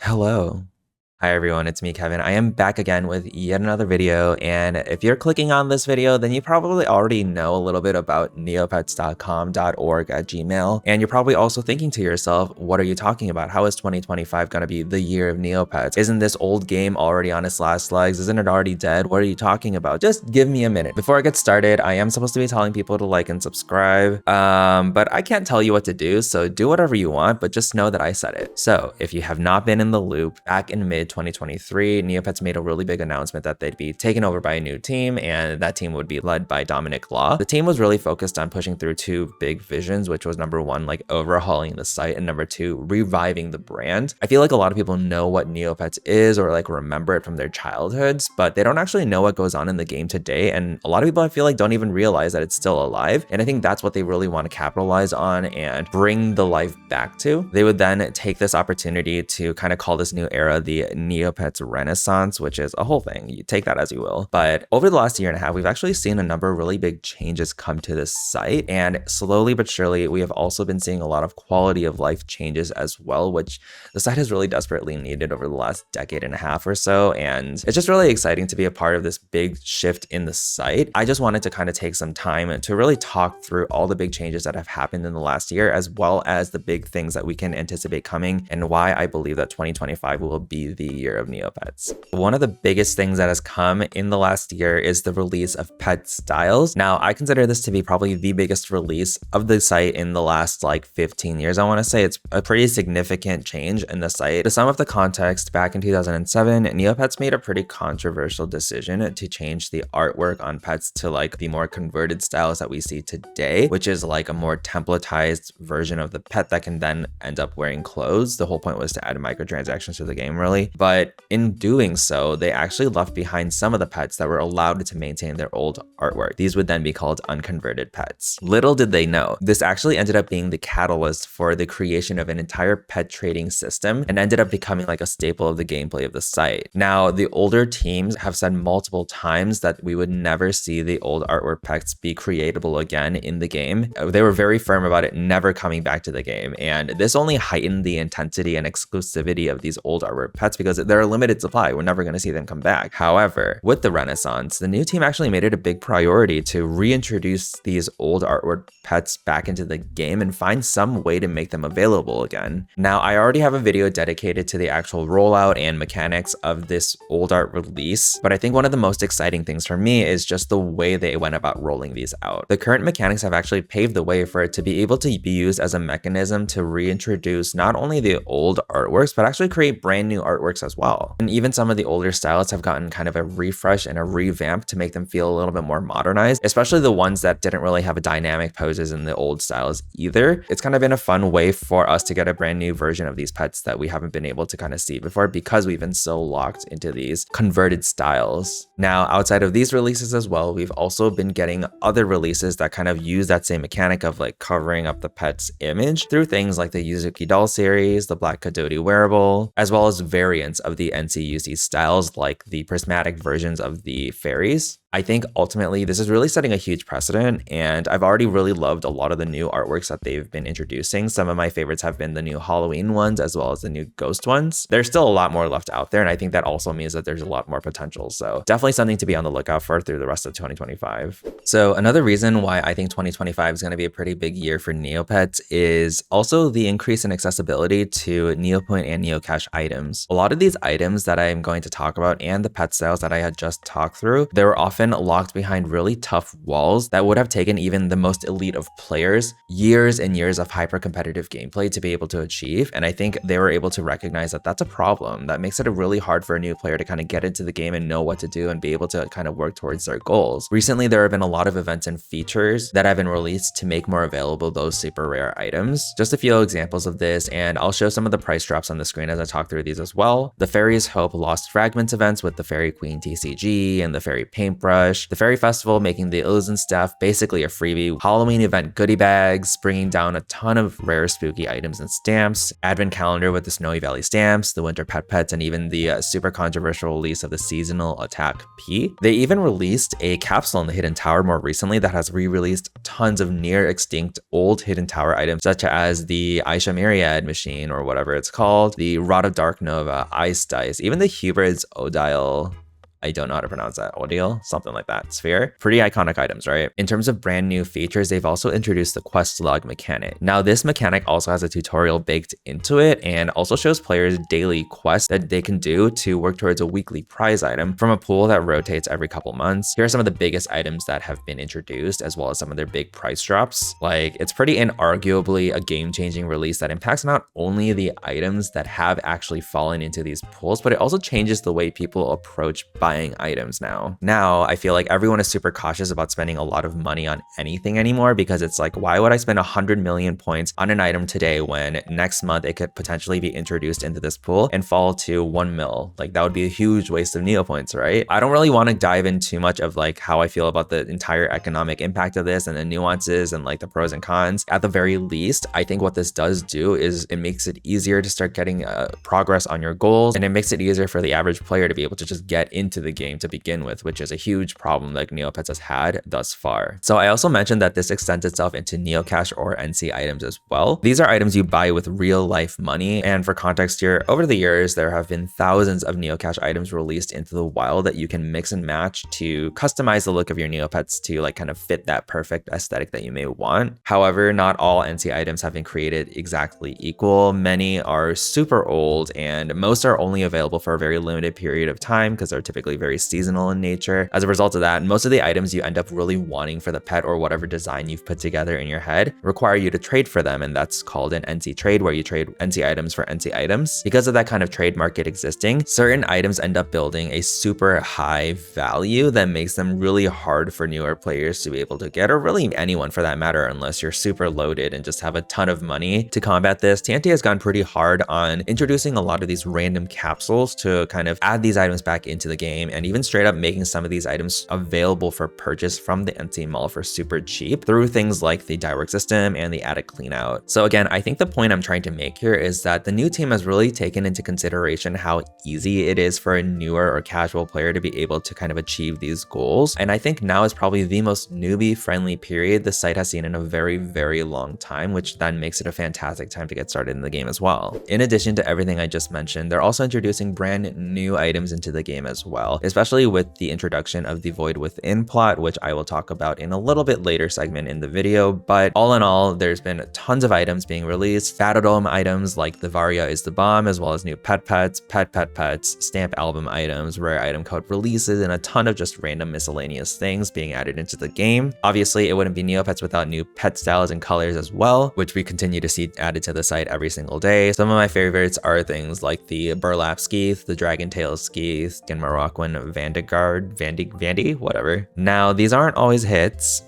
Hello. Hi everyone, it's me Kevin. I am back again with yet another video, and if you're clicking on this video, then you probably already know a little bit about neopets.com.org at Gmail, and you're probably also thinking to yourself, what are you talking about? How is 2025 going to be the year of Neopets? Isn't this old game already on its last legs? Isn't it already dead? What are you talking about? Just give me a minute. Before I get started, I am supposed to be telling people to like and subscribe, but I can't tell you what to do, so do whatever you want, but just know that I said it. So if you have not been in the loop, back in mid-2023, Neopets made a really big announcement that they'd be taken over by a new team, and that team would be led by Dominic Law. The team was really focused on pushing through two big visions, which was number one, like overhauling the site, and number two, reviving the brand. I feel like a lot of people know what Neopets is or like remember it from their childhoods, but they don't actually know what goes on in the game today, and a lot of people I feel like don't even realize that it's still alive, and I think that's what they really want to capitalize on and bring the life back to. They would then take this opportunity to kind of call this new era the Neopets Renaissance, which is a whole thing. You take that as you will. But over the last year and a half, we've actually seen a number of really big changes come to this site. And slowly but surely, we have also been seeing a lot of quality of life changes as well, which the site has really desperately needed over the last decade and a half or so. And it's just really exciting to be a part of this big shift in the site. I just wanted to kind of take some time to really talk through all the big changes that have happened in the last year, as well as the big things that we can anticipate coming and why I believe that 2025 will be the year of Neopets. One of the biggest things that has come in the last year is the release of pet styles. Now, I consider this to be probably the biggest release of the site in the last like 15 years. I want to say it's a pretty significant change in the site. To sum up the context, back in 2007, Neopets made a pretty controversial decision to change the artwork on pets to like the more converted styles that we see today, which is like a more templatized version of the pet that can then end up wearing clothes. The whole point was to add microtransactions to the game, really. But in doing so, they actually left behind some of the pets that were allowed to maintain their old artwork. These would then be called unconverted pets. Little did they know, this actually ended up being the catalyst for the creation of an entire pet trading system and ended up becoming like a staple of the gameplay of the site. Now, the older teams have said multiple times that we would never see the old artwork pets be creatable again in the game. They were very firm about it never coming back to the game, and this only heightened the intensity and exclusivity of these old artwork pets because they're a limited supply. We're never going to see them come back. However, with the Renaissance, the new team actually made it a big priority to reintroduce these old artwork pets back into the game and find some way to make them available again. Now, I already have a video dedicated to the actual rollout and mechanics of this old art release, but I think one of the most exciting things for me is just the way they went about rolling these out. The current mechanics have actually paved the way for it to be able to be used as a mechanism to reintroduce not only the old artworks, but actually create brand new artworks as well. And even some of the older styles have gotten kind of a refresh and a revamp to make them feel a little bit more modernized, especially the ones that didn't really have a dynamic poses in the old styles either. It's kind of been a fun way for us to get a brand new version of these pets that we haven't been able to kind of see before because we've been so locked into these converted styles. Now, outside of these releases as well, we've also been getting other releases that kind of use that same mechanic of like covering up the pet's image through things like the Yuzuki doll series, the Black Kadoti wearable, as well as variants of the NCUC styles like the prismatic versions of the fairies. I think ultimately this is really setting a huge precedent, and I've already really loved a lot of the new artworks that they've been introducing. Some of my favorites have been the new Halloween ones as well as the new ghost ones. There's still a lot more left out there, and I think that also means that there's a lot more potential. So definitely something to be on the lookout for through the rest of 2025. So another reason why I think 2025 is going to be a pretty big year for Neopets is also the increase in accessibility to Neopoint and Neocache items. A lot of these items that I'm going to talk about and the pet styles that I had just talked through, they were often locked behind really tough walls that would have taken even the most elite of players years and years of hyper competitive gameplay to be able to achieve. And I think they were able to recognize that that's a problem. That makes it really hard for a new player to kind of get into the game and know what to do and be able to kind of work towards their goals. Recently, there have been a lot of events and features that have been released to make more available those super rare items. Just a few examples of this, and I'll show some of the price drops on the screen as I talk through these as well. The Fairy's Hope Lost Fragments events with the Fairy Queen TCG and the Fairy Paintbrush Rush, the Fairy Festival making the Illusion Staff basically a freebie, Halloween event goodie bags, bringing down a ton of rare spooky items and stamps, Advent Calendar with the Snowy Valley stamps, the Winter Pet Pets, and even the super controversial release of the Seasonal Attack P. They even released a capsule in the Hidden Tower more recently that has re-released tons of near extinct old Hidden Tower items, such as the Aisha Myriad machine or whatever it's called, the Rod of Dark Nova, Ice Dice, even the Hubris Odile. I don't know how to pronounce that. Odile? Something like that. Sphere? Pretty iconic items, right? In terms of brand new features, they've also introduced the quest log mechanic. Now, this mechanic also has a tutorial baked into it and also shows players daily quests that they can do to work towards a weekly prize item from a pool that rotates every couple months. Here are some of the biggest items that have been introduced, as well as some of their big price drops. Like, it's pretty inarguably a game-changing release that impacts not only the items that have actually fallen into these pools, but it also changes the way people approach buying items now. Now, I feel like everyone is super cautious about spending a lot of money on anything anymore because it's like, why would I spend 100 million points on an item today when next month it could potentially be introduced into this pool and fall to 1 mil? Like, that would be a huge waste of Neo points, right? I don't really want to dive in too much of like how I feel about the entire economic impact of this and the nuances and like the pros and cons. At the very least, I think what this does do is it makes it easier to start getting progress on your goals, and it makes it easier for the average player to be able to just get into the game to begin with, which is a huge problem that Neopets has had thus far. So I also mentioned that this extends itself into Neocash or NC items as well. These are items you buy with real life money, and for context here, over the years there have been thousands of Neocash items released into the wild that you can mix and match to customize the look of your Neopets to like kind of fit that perfect aesthetic that you may want. However, not all NC items have been created exactly equal. Many are super old and most are only available for a very limited period of time because they're typically very seasonal in nature. As a result of that, most of the items you end up really wanting for the pet or whatever design you've put together in your head require you to trade for them, and that's called an NC trade, where you trade NC items for NC items. Because of that kind of trade market existing, certain items end up building a super high value that makes them really hard for newer players to be able to get, or really anyone for that matter, unless you're super loaded and just have a ton of money to combat this. TNT has gone pretty hard on introducing a lot of these random capsules to kind of add these items back into the game, and even straight up making some of these items available for purchase from the NC Mall for super cheap through things like the die work system and the attic cleanout. So again, I think the point I'm trying to make here is that the new team has really taken into consideration how easy it is for a newer or casual player to be able to kind of achieve these goals. And I think now is probably the most newbie friendly period the site has seen in a very, very long time, which then makes it a fantastic time to get started in the game as well. In addition to everything I just mentioned, they're also introducing brand new items into the game as well, especially with the introduction of the Void Within plot, which I will talk about in a little bit later segment in the video. But all in all, there's been tons of items being released, Battledome items like the Varia is the Bomb, as well as new pet pets, stamp album items, rare item code releases, and a ton of just random miscellaneous things being added into the game. Obviously, it wouldn't be Neopets without new pet styles and colors as well, which we continue to see added to the site every single day. Some of my favorites are things like the Burlap Skeeth, the Dragon Tail Skeeth, and Moroccan Vandy, whatever. Now, these aren't always hits,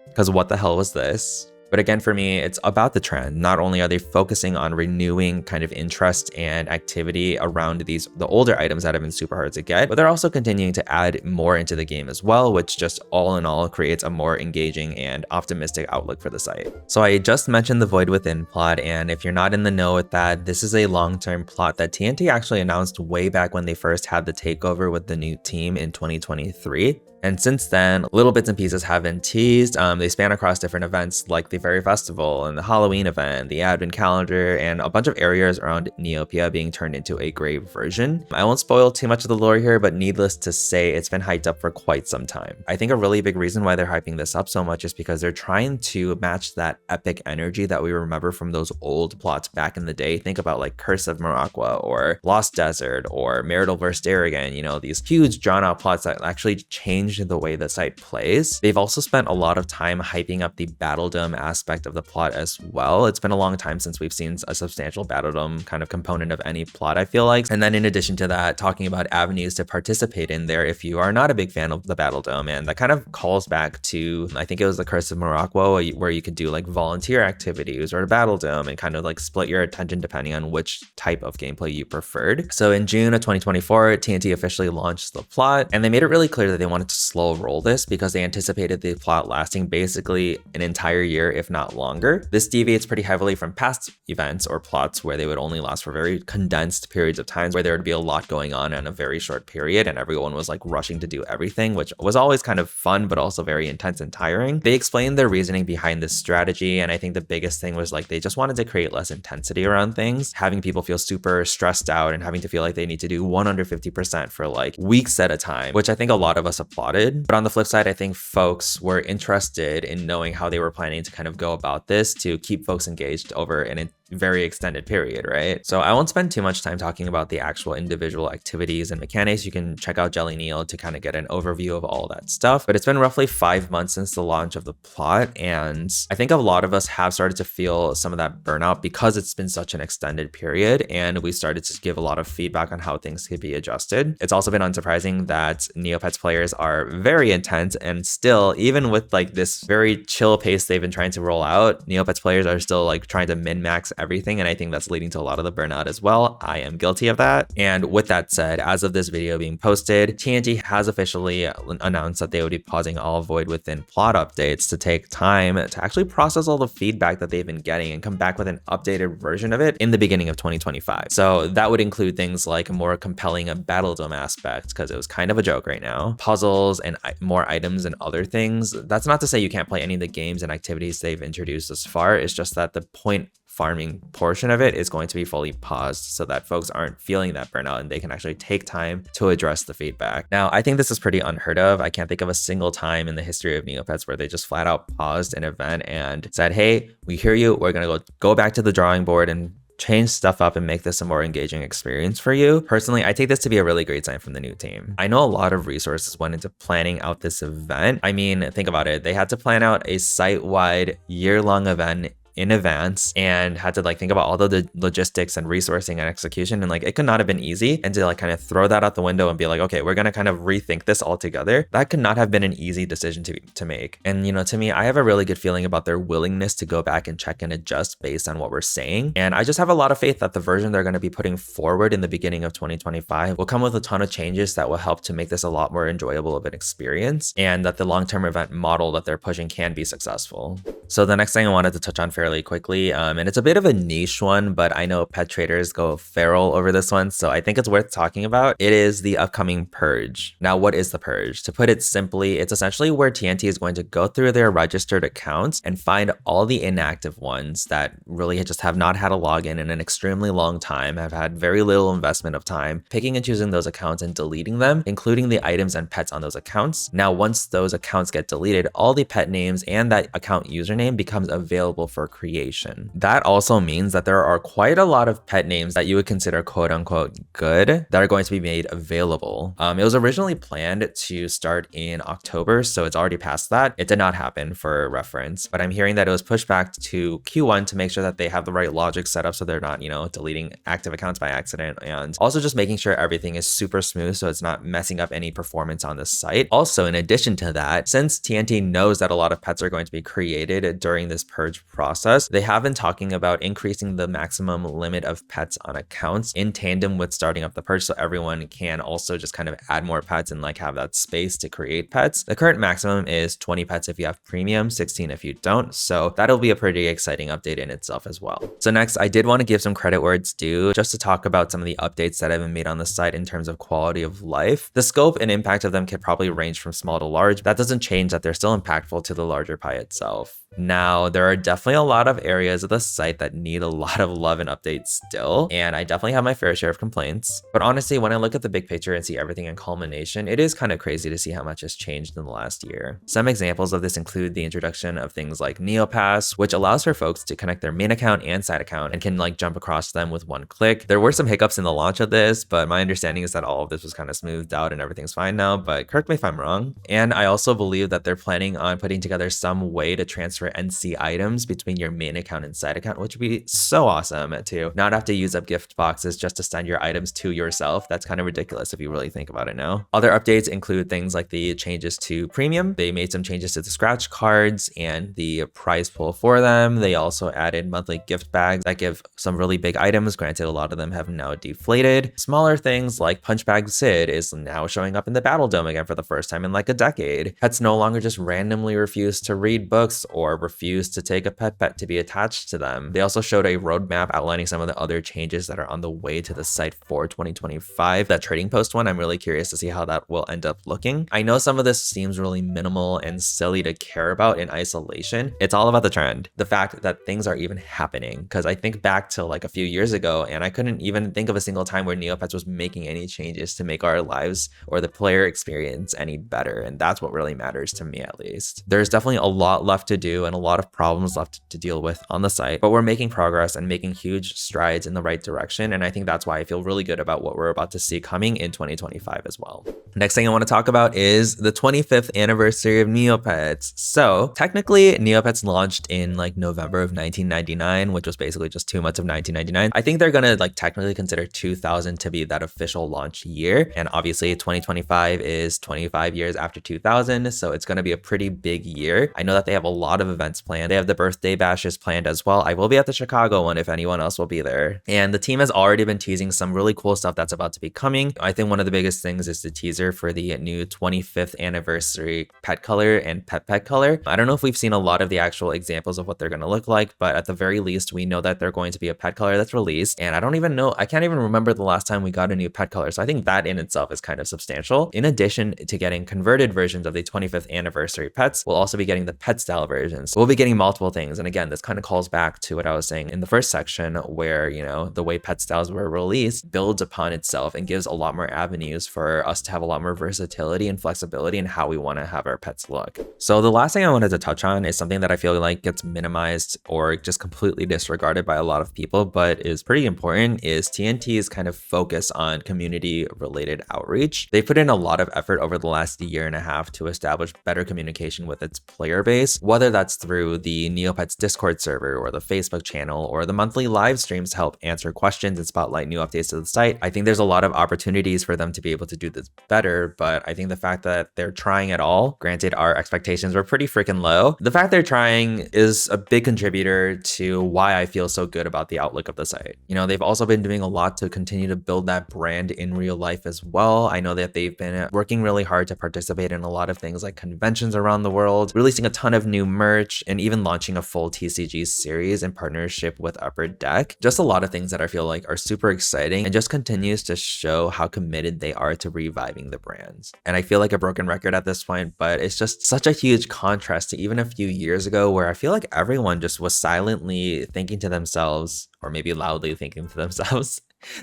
because what the hell was this? But again, for me, it's about the trend. Not only are they focusing on renewing kind of interest and activity around the older items that have been super hard to get, but they're also continuing to add more into the game as well, which just all in all creates a more engaging and optimistic outlook for the site. So I just mentioned the Void Within plot, and if you're not in the know with that, this is a long-term plot that TNT actually announced way back when they first had the takeover with the new team in 2023. And since then, little bits and pieces have been teased. They span across different events like the Fairy Festival and the Halloween event, the Advent Calendar, and a bunch of areas around Neopia being turned into a grave version. I won't spoil too much of the lore here, but needless to say, it's been hyped up for quite some time. I think a really big reason why they're hyping this up so much is because they're trying to match that epic energy that we remember from those old plots back in the day. Think about like Curse of Morocco or Lost Desert or Marital vs. Darrigan, you know, these huge drawn out plots that actually change the way the site plays. They've also spent a lot of time hyping up the Battledome aspect of the plot as well. It's been a long time since we've seen a substantial Battledome kind of component of any plot, I feel like. And then in addition to that, talking about avenues to participate in there if you are not a big fan of the Battledome. And that kind of calls back to, I think it was the Curse of Morocco, where you could do like volunteer activities or a Battledome and kind of like split your attention depending on which type of gameplay you preferred. So in June of 2024, TNT officially launched the plot, and they made it really clear that they wanted to slow roll this because they anticipated the plot lasting basically an entire year, if not longer. This deviates pretty heavily from past events or plots where they would only last for very condensed periods of time, where there would be a lot going on in a very short period and everyone was like rushing to do everything, which was always kind of fun but also very intense and tiring. They explained their reasoning behind this strategy, and I think the biggest thing was like they just wanted to create less intensity around things, having people feel super stressed out and having to feel like they need to do 150% for like weeks at a time, which I think a lot of us applauded. But on the flip side, I think folks were interested in knowing how they were planning to kind of go about this to keep folks engaged over an very extended period, right? So I won't spend too much time talking about the actual individual activities and mechanics. You can check out Jelly Neil to kind of get an overview of all that stuff. But it's been roughly 5 months since the launch of the plot, and I think a lot of us have started to feel some of that burnout because it's been such an extended period, and we started to give a lot of feedback on how things could be adjusted. It's also been unsurprising that Neopets players are very intense, and still, even with like this very chill pace they've been trying to roll out, Neopets players are still like trying to min-max everything, and I think that's leading to a lot of the burnout as well. I am guilty of that. And with that said, as of this video being posted, TNT has officially announced that they would be pausing all Void Within plot updates to take time to actually process all the feedback that they've been getting and come back with an updated version of it in the beginning of 2025. So that would include things like a more compelling battle dome aspect, because it was kind of a joke right now, puzzles and more items and other things. That's not to say you can't play any of the games and activities they've introduced thus far. It's just that the point farming portion of it is going to be fully paused so that folks aren't feeling that burnout and they can actually take time to address the feedback. Now, I think this is pretty unheard of. I can't think of a single time in the history of Neopets where they just flat out paused an event and said, hey, we hear you. We're going to go back to the drawing board and change stuff up and make this a more engaging experience for you. Personally, I take this to be a really great sign from the new team. I know a lot of resources went into planning out this event. I mean, think about it. They had to plan out a site-wide year-long event in advance and had to like think about all the logistics and resourcing and execution, and like it could not have been easy. And to like kind of throw that out the window and be like, okay, we're gonna kind of rethink this all together, that could not have been an easy decision to make. And you know, to me, I have a really good feeling about their willingness to go back and check and adjust based on what we're saying. And I just have a lot of faith that the version they're going to be putting forward in the beginning of 2025 will come with a ton of changes that will help to make this a lot more enjoyable of an experience, and that the long-term event model that they're pushing can be successful. So the next thing I wanted to touch on fairly quickly, and it's a bit of a niche one, but I know pet traders go feral over this one, so I think it's worth talking about. It is the upcoming purge. Now, what is the purge? To put it simply, it's essentially where TNT is going to go through their registered accounts and find all the inactive ones that really just have not had a login in an extremely long time, have had very little investment of time, picking and choosing those accounts and deleting them, including the items and pets on those accounts. Now, once those accounts get deleted, all the pet names and that account username becomes available for creation. That also means that there are quite a lot of pet names that you would consider quote unquote good that are going to be made available. It was originally planned to start in October, so it's already past that. It did not happen for reference, but I'm hearing that it was pushed back to Q1 to make sure that they have the right logic set up so they're not, you know, deleting active accounts by accident, and also just making sure everything is super smooth so it's not messing up any performance on the site. Also, in addition to that, since TNT knows that a lot of pets are going to be created during this purge process, they have been talking about increasing the maximum limit of pets on accounts in tandem with starting up the purge, so everyone can also just kind of add more pets and like have that space to create pets. The current maximum is 20 pets if you have premium, 16 if you don't, so that'll be a pretty exciting update in itself as well. So next, I did want to give some credit where it's due, just to talk about some of the updates that have been made on the site in terms of quality of life. The scope and impact of them could probably range from small to large. That doesn't change that they're still impactful to the larger pie itself. Now, there are definitely a lot of areas of the site that need a lot of love and updates still, and I definitely have my fair share of complaints. But honestly, when I look at the big picture and see everything in culmination, it is kind of crazy to see how much has changed in the last year. Some examples of this include the introduction of things like NeoPass, which allows for folks to connect their main account and side account and can like jump across them with one click. There were some hiccups in the launch of this, but my understanding is that all of this was kind of smoothed out and everything's fine now, but correct me if I'm wrong. And I also believe that they're planning on putting together some way to transfer transfer NC items between your main account and side account, which would be so awesome to not have to use up gift boxes just to send your items to yourself. That's kind of ridiculous if you really think about it now. Other updates include things like the changes to premium. They made some changes to the scratch cards and the prize pool for them. They also added monthly gift bags that give some really big items. Granted, a lot of them have now deflated. Smaller things like Punch Bag Sid is now showing up in the Battle Dome again for the first time in like a decade. Pets no longer just randomly refuse to read books or refuse to take a pet to be attached to them. They also showed a roadmap outlining some of the other changes that are on the way to the site for 2025. That trading post one, I'm really curious to see how that will end up looking. I know some of this seems really minimal and silly to care about in isolation. It's all about the trend, the fact that things are even happening. Because I think back to like a few years ago, and I couldn't even think of a single time where Neopets was making any changes to make our lives or the player experience any better. And that's what really matters to me, at least. There's definitely a lot left to do and a lot of problems left to deal with on the site, but we're making progress and making huge strides in the right direction. And I think that's why I feel really good about what we're about to see coming in 2025 as well. Next thing I want to talk about is the 25th anniversary of Neopets. So technically Neopets launched in like November of 1999, which was basically just 2 months of 1999. I think they're gonna like technically consider 2000 to be that official launch year. And obviously 2025 is 25 years after 2000. So it's gonna be a pretty big year. I know that they have a lot of events planned. They have the birthday bashes planned as well. I will be at the Chicago one if anyone else will be there. And the team has already been teasing some really cool stuff that's about to be coming. I think one of the biggest things is the teaser for the new 25th anniversary pet color and pet color. I don't know if we've seen a lot of the actual examples of what they're going to look like, but at the very least, we know that they're going to be a pet color that's released. And I can't even remember the last time we got a new pet color. So I think that in itself is kind of substantial. In addition to getting converted versions of the 25th anniversary pets, we'll also be getting the pet style versions. We'll be getting multiple things. And again, this kind of calls back to what I was saying in the first section where, you know, the way pet styles were released builds upon itself and gives a lot more avenues for us to have a lot more versatility and flexibility in how we want to have our pets look. So the last thing I wanted to touch on is something that I feel like gets minimized or just completely disregarded by a lot of people, but is pretty important, is TNT's kind of focus on community related outreach. They put in a lot of effort over the last year and a half to establish better communication with its player base, whether that's through the Neopets Discord server or the Facebook channel or the monthly live streams to help answer questions and spotlight new updates to the site. I think there's a lot of opportunities for them to be able to do this better, but I think the fact that they're trying at all, granted our expectations were pretty freaking low, the fact they're trying is a big contributor to why I feel so good about the outlook of the site. You know, they've also been doing a lot to continue to build that brand in real life as well. I know that they've been working really hard to participate in a lot of things like conventions around the world, releasing a ton of new merch, and even launching a full TCG series in partnership with Upper Deck. Just a lot of things that I feel like are super exciting and just continues to show how committed they are to reviving the brands. And I feel like a broken record at this point, but it's just such a huge contrast to even a few years ago where I feel like everyone just was silently thinking to themselves, or maybe loudly thinking to themselves,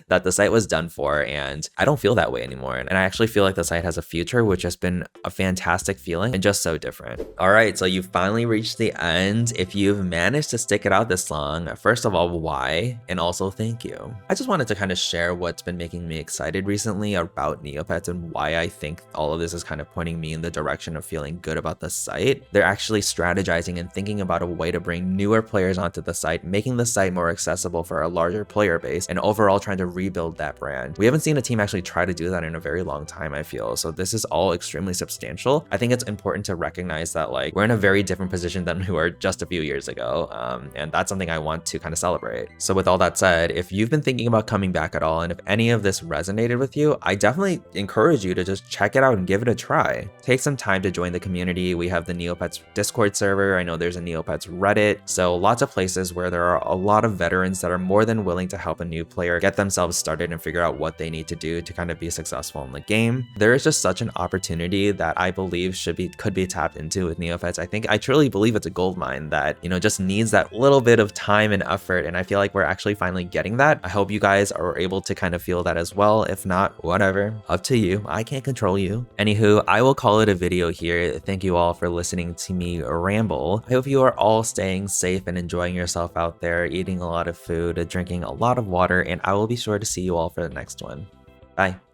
that the site was done for, and I don't feel that way anymore. And I actually feel like the site has a future, which has been a fantastic feeling and just so different. All right, so you finally reached the end. If you've managed to stick it out this long, first of all, why? And also thank you. I just wanted to kind of share what's been making me excited recently about Neopets and why I think all of this is kind of pointing me in the direction of feeling good about the site. They're actually strategizing and thinking about a way to bring newer players onto the site, making the site more accessible for a larger player base, and overall trying to rebuild that brand. We haven't seen a team actually try to do that in a very long time, I feel. So this is all extremely substantial. I think it's important to recognize that like we're in a very different position than we were just a few years ago. And that's something I want to kind of celebrate. So with all that said, if you've been thinking about coming back at all, and if any of this resonated with you, I definitely encourage you to just check it out and give it a try. Take some time to join the community. We have the Neopets Discord server. I know there's a Neopets Reddit. So lots of places where there are a lot of veterans that are more than willing to help a new player get themselves started and figure out what they need to do to kind of be successful in the game. There is just such an opportunity that I believe could be tapped into with Neopets. I truly believe it's a gold mine that, you know, just needs that little bit of time and effort. And I feel like we're actually finally getting that. I hope you guys are able to kind of feel that as well. If not, whatever, up to you. I can't control you. Anywho, I will call it a video here. Thank you all for listening to me ramble. I hope you are all staying safe and enjoying yourself out there, eating a lot of food, drinking a lot of water, and I will be sure to see you all for the next one. Bye.